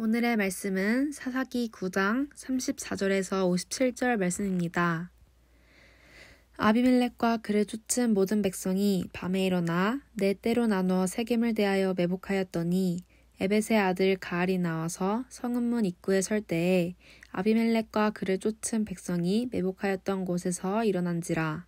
오늘의 말씀은 사사기 9장 34절에서 57절 말씀입니다. 아비멜렉과 그를 쫓은 모든 백성이 밤에 일어나 네 떼로 나눠 세겜을 대하여 매복하였더니 에벳의 아들 가알이 나와서 성읍문 입구에 설 때에 아비멜렉과 그를 쫓은 백성이 매복하였던 곳에서 일어난지라.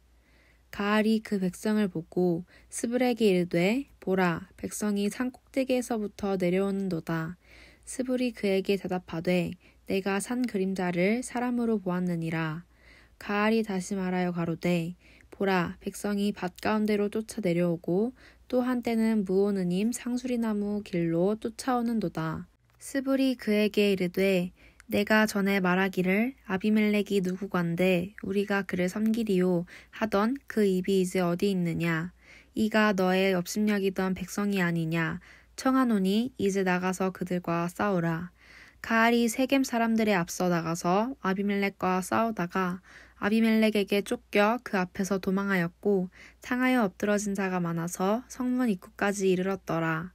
가알이 그 백성을 보고 스불에게 이르되 보라, 백성이 산 꼭대기에서부터 내려오는도다. 스불이 그에게 대답하되 내가 산 그림자를 사람으로 보았느니라. 가알이 다시 말하여 가로되 보라, 백성이 밭 가운데로 쫓아 내려오고 또 한때는 무오느님 상수리나무 길로 쫓아오는도다. 스불이 그에게 이르되 내가 전에 말하기를 아비멜렉이 누구간데 우리가 그를 섬기리요 하던 그 입이 이제 어디 있느냐. 이가 너의 업신여기던 백성이 아니냐. 청하노니 이제 나가서 그들과 싸우라. 가알이 세겜 사람들의 앞서 나가서 아비멜렉과 싸우다가 아비멜렉에게 쫓겨 그 앞에서 도망하였고 상하여 엎드러진 자가 많아서 성문 입구까지 이르렀더라.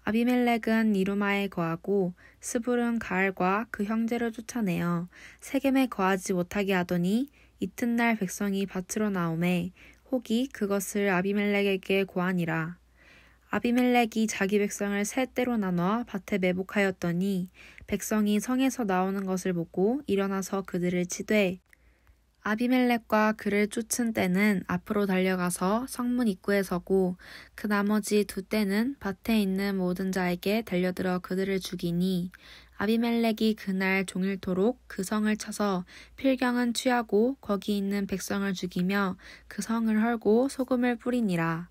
아비멜렉은 이루마에 거하고 스불은 가알과 그 형제를 쫓아내어 세겜에 거하지 못하게 하더니 이튿날 백성이 밭으로 나오매 혹이 그것을 아비멜렉에게 고하니라. 아비멜렉이 자기 백성을 세 떼로 나눠 밭에 매복하였더니 백성이 성에서 나오는 것을 보고 일어나서 그들을 치되 아비멜렉과 그를 쫓은 떼는 앞으로 달려가서 성문 입구에 서고 그 나머지 두 떼는 밭에 있는 모든 자에게 달려들어 그들을 죽이니 아비멜렉이 그날 종일토록 그 성을 쳐서 필경은 취하고 거기 있는 백성을 죽이며 그 성을 헐고 소금을 뿌리니라.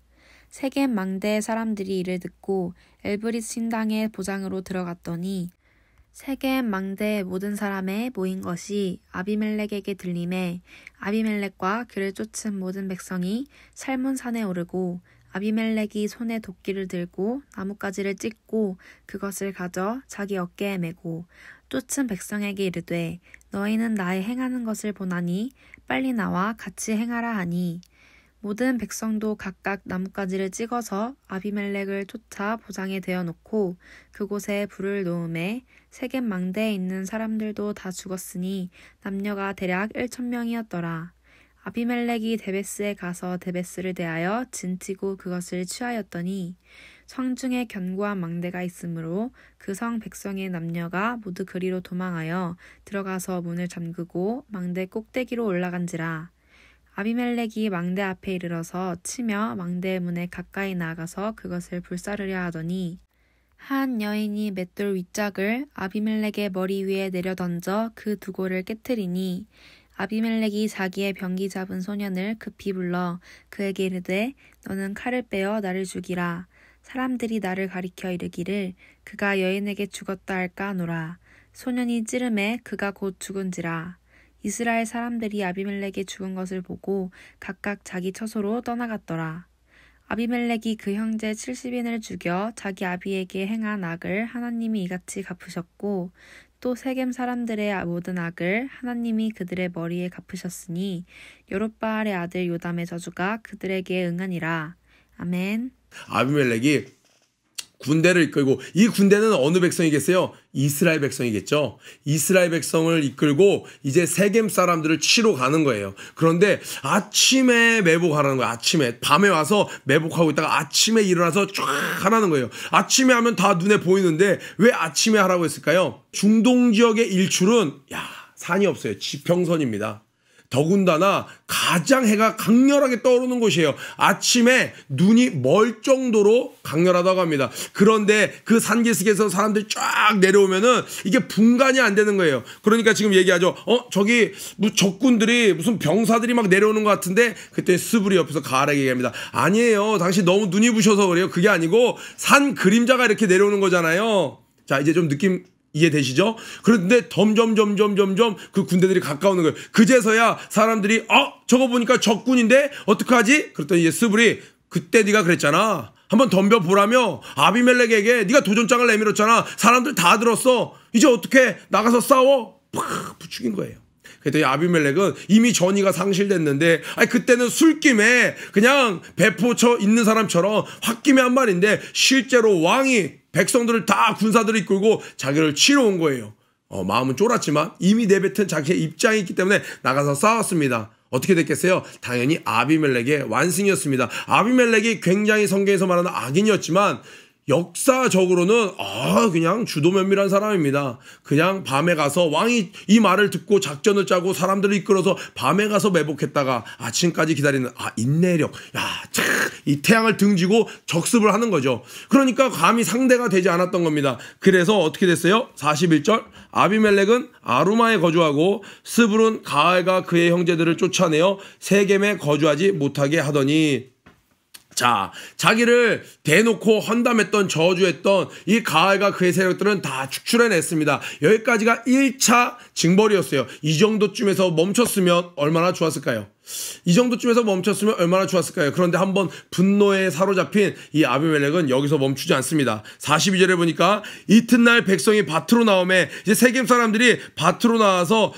세겜 망대의 사람들이 이를 듣고 엘브릿 신당의 보장으로 들어갔더니 세겜 망대의 모든 사람에 모인 것이 아비멜렉에게 들리매 아비멜렉과 그를 쫓은 모든 백성이 살몬산에 오르고 아비멜렉이 손에 도끼를 들고 나뭇가지를 찢고 그것을 가져 자기 어깨에 메고 쫓은 백성에게 이르되 너희는 나의 행하는 것을 보나니 빨리 나와 같이 행하라 하니 모든 백성도 각각 나뭇가지를 찍어서 아비멜렉을 쫓아 보장에 대어놓고 그곳에 불을 놓음에 세겜 망대에 있는 사람들도 다 죽었으니 남녀가 대략 1,000명이었더라. 아비멜렉이 데베스에 가서 데베스를 대하여 진치고 그것을 취하였더니 성중에 견고한 망대가 있으므로 그 성 백성의 남녀가 모두 그리로 도망하여 들어가서 문을 잠그고 망대 꼭대기로 올라간지라. 아비멜렉이 망대 앞에 이르러서 치며 망대의 문에 가까이 나아가서 그것을 불사르려 하더니 한 여인이 맷돌 윗짝을 아비멜렉의 머리 위에 내려던져 그 두골을 깨트리니 아비멜렉이 자기의 병기 잡은 소년을 급히 불러 그에게 이르되 너는 칼을 빼어 나를 죽이라. 사람들이 나를 가리켜 이르기를 그가 여인에게 죽었다 할까 하노라. 소년이 찌름에 그가 곧 죽은지라. 이스라엘 사람들이 아비멜렉이 죽은 것을 보고 각각 자기 처소로 떠나갔더라. 아비멜렉이 그 형제 70인을 죽여 자기 아비에게 행한 악을 하나님이 이같이 갚으셨고 또 세겜 사람들의 모든 악을 하나님이 그들의 머리에 갚으셨으니 여롯바알의 아들 요담의 저주가 그들에게 응하니라. 아멘. 아비멜렉이 군대를 이끌고, 이 군대는 어느 백성이겠어요? 이스라엘 백성이겠죠. 이스라엘 백성을 이끌고 이제 세겜 사람들을 치러 가는 거예요. 그런데 아침에 매복하라는 거예요. 아침에 밤에 와서 매복하고 있다가 아침에 일어나서 쫙 하라는 거예요. 아침에 하면 다 눈에 보이는데 왜 아침에 하라고 했을까요? 중동 지역의 일출은 산이 없어요. 지평선입니다. 더군다나 가장 해가 강렬하게 떠오르는 곳이에요. 아침에 눈이 멀 정도로 강렬하다고 합니다. 그런데 그 산기슭에서 사람들이 쫙 내려오면은 이게 분간이 안 되는 거예요. 그러니까 지금 얘기하죠. 저기 적군들이 무슨 병사들이 막 내려오는 것 같은데 그때 스불이 옆에서 가알에게 얘기합니다. 아니에요. 당신 너무 눈이 부셔서 그래요. 그게 아니고 산 그림자가 이렇게 내려오는 거잖아요. 자, 이제 좀 느낌 이해되시죠? 그런데 점점 그 군대들이 가까우는 거예요. 그제서야 사람들이 저거 보니까 적군인데 어떡하지? 그랬더니 이제 스불이 그때 네가 그랬잖아. 한번 덤벼보라며 아비멜렉에게 네가 도전장을 내밀었잖아. 사람들 다 들었어. 이제 어떻게 나가서 싸워? 팍 부추긴 거예요. 그랬더니 아비멜렉은 이미 전의가 상실됐는데, 아니 그때는 술김에 그냥 배포쳐 있는 사람처럼 홧김에 한 말인데, 실제로 왕이 백성들을 다 군사들을 이끌고 자기를 치러 온 거예요. 마음은 쫄았지만 이미 내뱉은 자기의 입장이 있기 때문에 나가서 싸웠습니다. 어떻게 됐겠어요? 당연히 아비멜렉의 완승이었습니다. 아비멜렉이 굉장히 성경에서 말하는 악인이었지만 역사적으로는 그냥 주도 면밀한 사람입니다. 그냥 밤에 가서 왕이 이 말을 듣고 작전을 짜고 사람들을 이끌어서 밤에 가서 매복했다가 아침까지 기다리는 인내력. 이 태양을 등지고 적습을 하는 거죠. 그러니까 감히 상대가 되지 않았던 겁니다. 그래서 어떻게 됐어요? 41절 아비멜렉은 아루마에 거주하고 스불은 가알과 그의 형제들을 쫓아내어 세겜에 거주하지 못하게 하더니, 자, 자기를 대놓고 헌담했던 저주했던 이 가알과 그의 세력들은 다 축출해냈습니다. 여기까지가 1차 징벌이었어요. 이 정도쯤에서 멈췄으면 얼마나 좋았을까요? 그런데 한번 분노에 사로잡힌 이 아비멜렉은 여기서 멈추지 않습니다. 42절에 보니까 이튿날 백성이 밭으로 나오매, 이제 세겜 사람들이 밭으로 나와서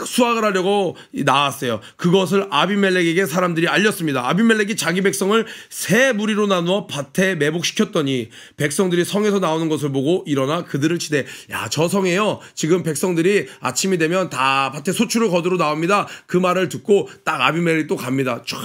수확을 하려고 나왔어요. 그것을 아비멜렉에게 사람들이 알렸습니다. 아비멜렉이 자기 백성을 세 무리로 나누어 밭에 매복시켰더니 백성들이 성에서 나오는 것을 보고 일어나 그들을 치되, 저 성에요, 지금 백성들이 아침이 되면 다 밭에 소출을 거두러 나옵니다. 그 말을 듣고 딱 아비멜렉이 또 갑니다. 쫙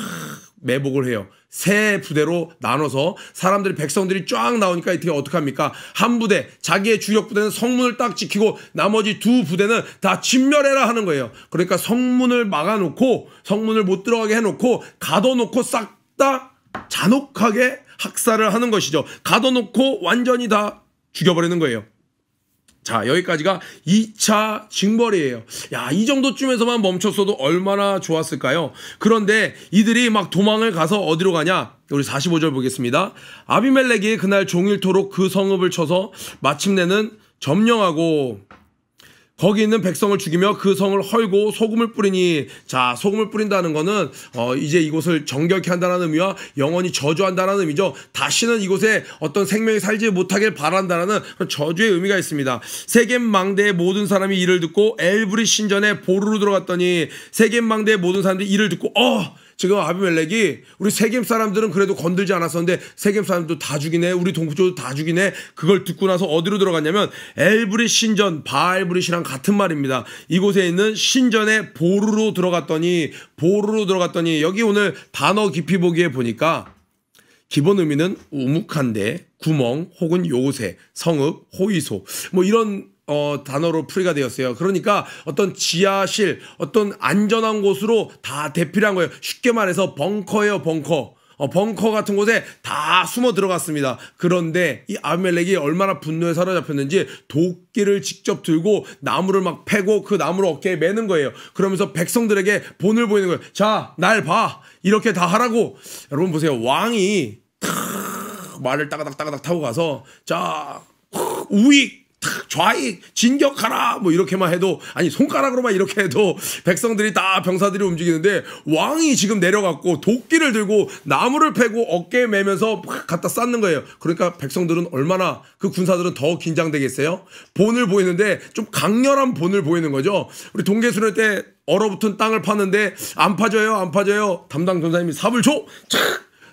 매복을 해요. 세 부대로 나눠서 사람들이, 백성들이 쫙 나오니까 어떻게 합니까? 한 부대, 자기의 주력 부대는 성문을 딱 지키고 나머지 두 부대는 다 진멸해라 하는 거예요. 그러니까 성문을 막아놓고, 성문을 못 들어가게 해놓고 가둬놓고 싹 다 잔혹하게 학살을 하는 것이죠. 가둬놓고 완전히 다 죽여버리는 거예요. 자, 여기까지가 2차 징벌이에요. 이 정도쯤에서만 멈췄어도 얼마나 좋았을까요? 그런데 이들이 막 도망을 가서 어디로 가냐? 우리 45절 보겠습니다. 아비멜렉이 그날 종일토록 그 성읍을 쳐서 마침내는 점령하고 거기 있는 백성을 죽이며 그 성을 헐고 소금을 뿌리니, 자, 소금을 뿌린다는 거는 이제 이곳을 정결케 한다는 의미와 영원히 저주한다는 의미죠. 다시는 이곳에 어떤 생명이 살지 못하길 바란다는 저주의 의미가 있습니다. 세겜 망대의 모든 사람이 이를 듣고 엘브리 신전에 보루로 들어갔더니, 세겜 망대의 모든 사람들이 이를 듣고 지금 아비멜렉이 우리 세겜 사람들은 그래도 건들지 않았었는데 세겜 사람도 다 죽이네, 우리 동족도 다 죽이네. 그걸 듣고 나서 어디로 들어갔냐면 엘브릿 신전, 바알브릿이랑 같은 말입니다. 이곳에 있는 신전에 보루로 들어갔더니, 여기 오늘 단어 깊이 보기에 보니까 기본 의미는 우묵한데, 구멍 혹은 요새, 성읍, 호위소, 뭐 이런 단어로 풀이가 되었어요. 그러니까 어떤 지하실, 어떤 안전한 곳으로 다 대피한 거예요. 쉽게 말해서 벙커예요, 벙커. 벙커 같은 곳에 다 숨어 들어갔습니다. 그런데 이 아비멜렉이 얼마나 분노에 사로잡혔는지 도끼를 직접 들고 나무를 막 패고 그 나무를 어깨에 매는 거예요. 그러면서 백성들에게 본을 보이는 거예요. 자, 날 봐. 이렇게 다 하라고. 여러분 보세요. 왕이 말을 따가닥 타고 가서, 자, 우익, 좌익, 진격하라, 뭐 이렇게만 해도, 아니 손가락으로만 이렇게 해도 백성들이 다, 병사들이 움직이는데 왕이 지금 내려갔고 도끼를 들고 나무를 패고 어깨에 매면서 갖다 쌓는 거예요. 그러니까 백성들은 얼마나, 그 군사들은 더 긴장되겠어요. 본을 보이는데 좀 강렬한 본을 보이는 거죠. 우리 동계수련 때 얼어붙은 땅을 파는데 안 파져요. 담당 전사님이 삽을 줘.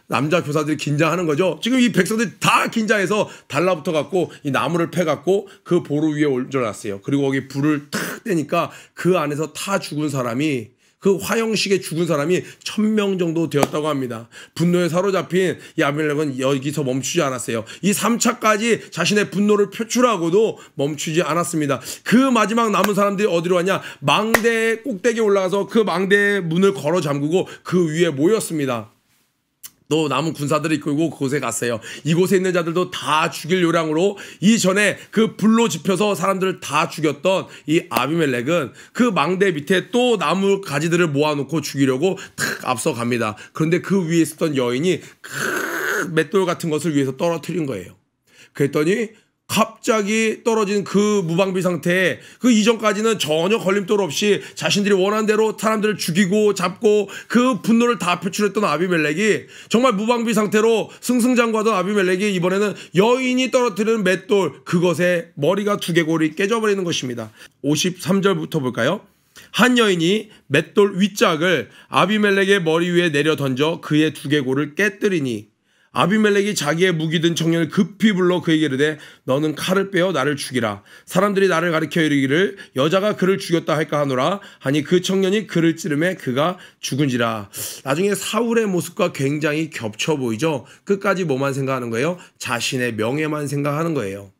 남자 교사들이 긴장하는 거죠. 지금 이 백성들이 다 긴장해서 달라붙어 갖고 이 나무를 패 갖고 그 보루 위에 올려놨어요. 그리고 거기 불을 탁 떼니까 그 안에서 타 죽은 사람이, 그 화형식에 죽은 사람이 1000명 정도 되었다고 합니다. 분노에 사로잡힌 이 아비멜렉은 여기서 멈추지 않았어요. 이 3차까지 자신의 분노를 표출하고도 멈추지 않았습니다. 그 마지막 남은 사람들이 어디로 왔냐? 망대 꼭대기에 올라가서 그 망대의 문을 걸어 잠그고 그 위에 모였습니다. 또 남은 군사들을 이끌고 그곳에 갔어요. 이곳에 있는 자들도 다 죽일 요량으로 이전에 그 불로 지펴서 사람들을 다 죽였던 이 아비멜렉은 그 망대 밑에 또 나무 가지들을 모아놓고 죽이려고 탁 앞서갑니다. 그런데 그 위에 있었던 여인이 큰 맷돌 같은 것을 위에서 떨어뜨린 거예요. 그랬더니 갑자기 떨어진 그 무방비 상태에, 그 이전까지는 전혀 걸림돌 없이 자신들이 원하는 대로 사람들을 죽이고 잡고 그 분노를 다 표출했던 아비멜렉이, 정말 무방비 상태로 승승장구하던 아비멜렉이 이번에는 여인이 떨어뜨리는 맷돌, 그것에 머리가 두개골이 깨져버리는 것입니다. 53절부터 볼까요? 한 여인이 맷돌 윗짝을 아비멜렉의 머리 위에 내려 던져 그의 두개골을 깨뜨리니 아비멜렉이 자기의 무기 든 청년을 급히 불러 그에게 이르되 너는 칼을 빼어 나를 죽이라. 사람들이 나를 가리켜 이르기를 여자가 그를 죽였다 할까 하노라 하니 그 청년이 그를 찌르매 그가 죽은지라. 나중에 사울의 모습과 굉장히 겹쳐 보이죠. 끝까지 뭐만 생각하는 거예요? 자신의 명예만 생각하는 거예요.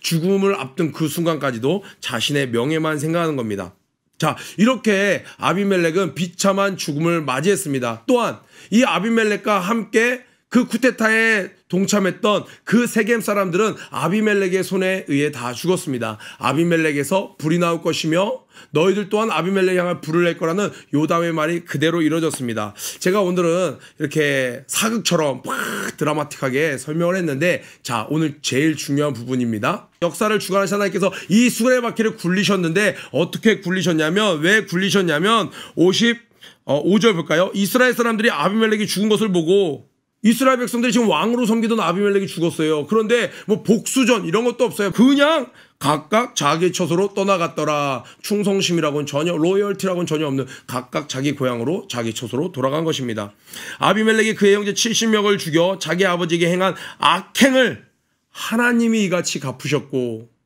죽음을 앞둔 그 순간까지도 자신의 명예만 생각하는 겁니다. 자, 이렇게 아비멜렉은 비참한 죽음을 맞이했습니다. 또한 이 아비멜렉과 함께 그 쿠데타에 동참했던 그 세겜 사람들은 아비멜렉의 손에 의해 다 죽었습니다. 아비멜렉에서 불이 나올 것이며 너희들 또한 아비멜렉 향할 불을 낼 거라는 요담의 말이 그대로 이루어졌습니다. 제가 오늘은 이렇게 사극처럼 막 드라마틱하게 설명을 했는데, 자, 오늘 제일 중요한 부분입니다. 역사를 주관하신 하나님께서 이 수레바퀴를 굴리셨는데 어떻게 굴리셨냐면, 왜 굴리셨냐면 55절 볼까요? 이스라엘 사람들이 아비멜렉이 죽은 것을 보고, 이스라엘 백성들이 지금 왕으로 섬기던 아비멜렉이 죽었어요. 그런데 뭐 복수전 이런 것도 없어요. 그냥 각각 자기 처소로 떠나갔더라. 충성심이라고는 전혀, 로열티라고는 전혀 없는 각각 자기 고향으로 자기 처소로 돌아간 것입니다. 아비멜렉이 그의 형제 70명을 죽여 자기 아버지에게 행한 악행을 하나님이 이같이 갚으셨고,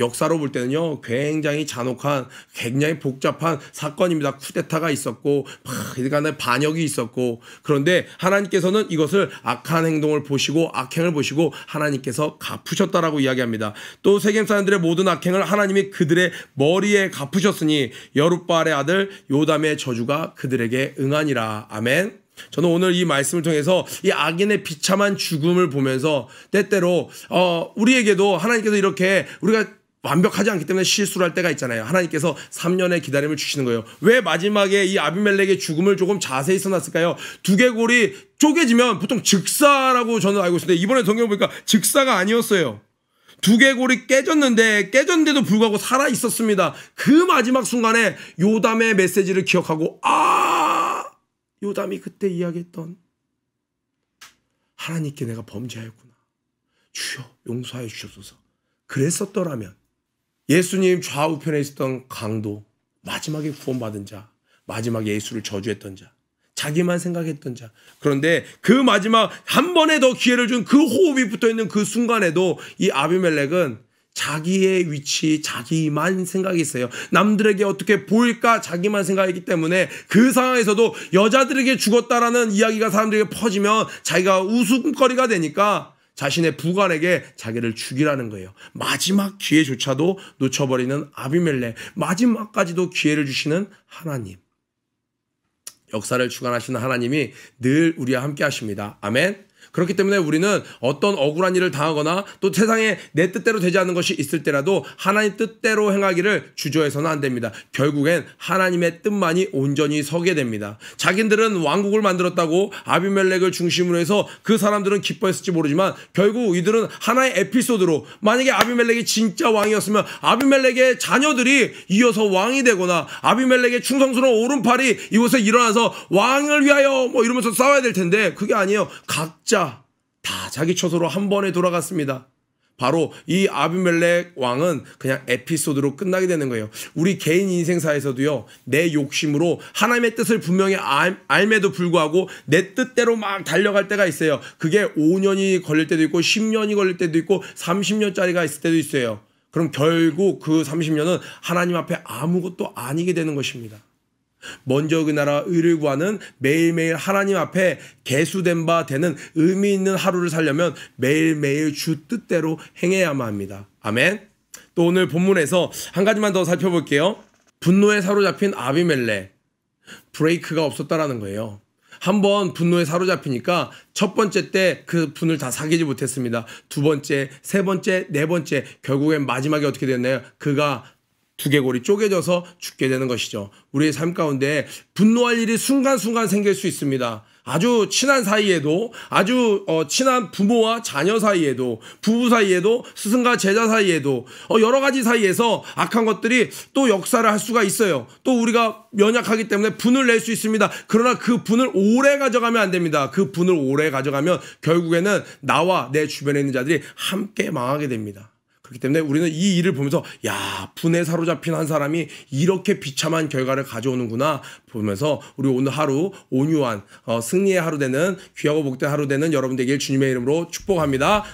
역사로 볼 때는요, 굉장히 잔혹한, 굉장히 복잡한 사건입니다. 쿠데타가 있었고, 이간에 반역이 있었고, 그런데 하나님께서는 이것을 악한 행동을 보시고, 악행을 보시고, 하나님께서 갚으셨다라고 이야기합니다. 또 세겜 사람들의 모든 악행을 하나님이 그들의 머리에 갚으셨으니, 여룻바알의 아들 요담의 저주가 그들에게 응하니라. 아멘. 저는 오늘 이 말씀을 통해서 이 악인의 비참한 죽음을 보면서 때때로 우리에게도 하나님께서 이렇게 우리가 완벽하지 않기 때문에 실수를 할 때가 있잖아요. 하나님께서 3년의 기다림을 주시는 거예요. 왜 마지막에 이 아비멜렉의 죽음을 조금 자세히 써놨을까요? 두개골이 쪼개지면 보통 즉사라고 저는 알고 있었는데, 이번에 성경 보니까 즉사가 아니었어요. 두개골이 깨졌는데도 불구하고 살아 있었습니다. 그 마지막 순간에 요담의 메시지를 기억하고, 요담이 그때 이야기했던 하나님께 내가 범죄하였구나. 주여 용서하여 주옵소서. 그랬었더라면 예수님 좌우편에 있었던 강도, 마지막에 구원받은 자, 마지막에 예수를 저주했던 자, 자기만 생각했던 자, 그런데 그 마지막 한 번에 더 기회를 준 그 호흡이 붙어있는 그 순간에도 이 아비멜렉은 자기의 위치, 자기만 생각했어요. 남들에게 어떻게 보일까 자기만 생각했기 때문에 그 상황에서도 여자들에게 죽었다라는 이야기가 사람들에게 퍼지면 자기가 웃음거리가 되니까 자신의 부관에게 자기를 죽이라는 거예요. 마지막 기회조차도 놓쳐버리는 아비멜렉, 마지막까지도 기회를 주시는 하나님. 역사를 주관하시는 하나님이 늘 우리와 함께 하십니다. 아멘. 그렇기 때문에 우리는 어떤 억울한 일을 당하거나 또 세상에 내 뜻대로 되지 않는 것이 있을 때라도 하나님 뜻대로 행하기를 주저해서는 안 됩니다. 결국엔 하나님의 뜻만이 온전히 서게 됩니다. 자기들은 왕국을 만들었다고 아비멜렉을 중심으로 해서 그 사람들은 기뻐했을지 모르지만 결국 이들은 하나의 에피소드로, 만약에 아비멜렉이 진짜 왕이었으면 아비멜렉의 자녀들이 이어서 왕이 되거나 아비멜렉의 충성스러운 오른팔이 이곳에 일어나서 왕을 위하여 뭐 이러면서 싸워야 될 텐데, 그게 아니에요. 각자 다 자기 처소로 한 번에 돌아갔습니다. 바로 이 아비멜렉 왕은 그냥 에피소드로 끝나게 되는 거예요. 우리 개인 인생사에서도요, 내 욕심으로 하나님의 뜻을 분명히 알매도 불구하고 내 뜻대로 막 달려갈 때가 있어요. 그게 5년이 걸릴 때도 있고 10년이 걸릴 때도 있고 30년짜리가 있을 때도 있어요. 그럼 결국 그 30년은 하나님 앞에 아무것도 아니게 되는 것입니다. 먼저 그 나라 의를 구하는 매일매일 하나님 앞에 계수된 바 되는 의미 있는 하루를 살려면 매일매일 주 뜻대로 행해야만 합니다. 아멘. 또 오늘 본문에서 한 가지만 더 살펴볼게요. 분노에 사로잡힌 아비멜렉, 브레이크가 없었다라는 거예요. 한번 분노에 사로잡히니까 첫 번째 때 그 분을 다 사귀지 못했습니다. 두 번째, 세 번째, 네 번째, 결국엔 마지막에 어떻게 됐나요? 그가 두개골이 쪼개져서 죽게 되는 것이죠. 우리의 삶 가운데 분노할 일이 순간순간 생길 수 있습니다. 아주 친한 사이에도, 아주 친한 부모와 자녀 사이에도, 부부 사이에도, 스승과 제자 사이에도, 여러 가지 사이에서 악한 것들이 또 역사를 할 수가 있어요. 또 우리가 연약하기 때문에 분을 낼 수 있습니다. 그러나 그 분을 오래 가져가면 안 됩니다. 그 분을 오래 가져가면 결국에는 나와 내 주변에 있는 자들이 함께 망하게 됩니다. 그렇기 때문에 우리는 이 일을 보면서 야, 분에 사로잡힌 한 사람이 이렇게 비참한 결과를 가져오는구나 보면서 우리 오늘 하루 온유한 승리의 하루 되는 귀하고 복된 하루 되는 여러분 되길 주님의 이름으로 축복합니다.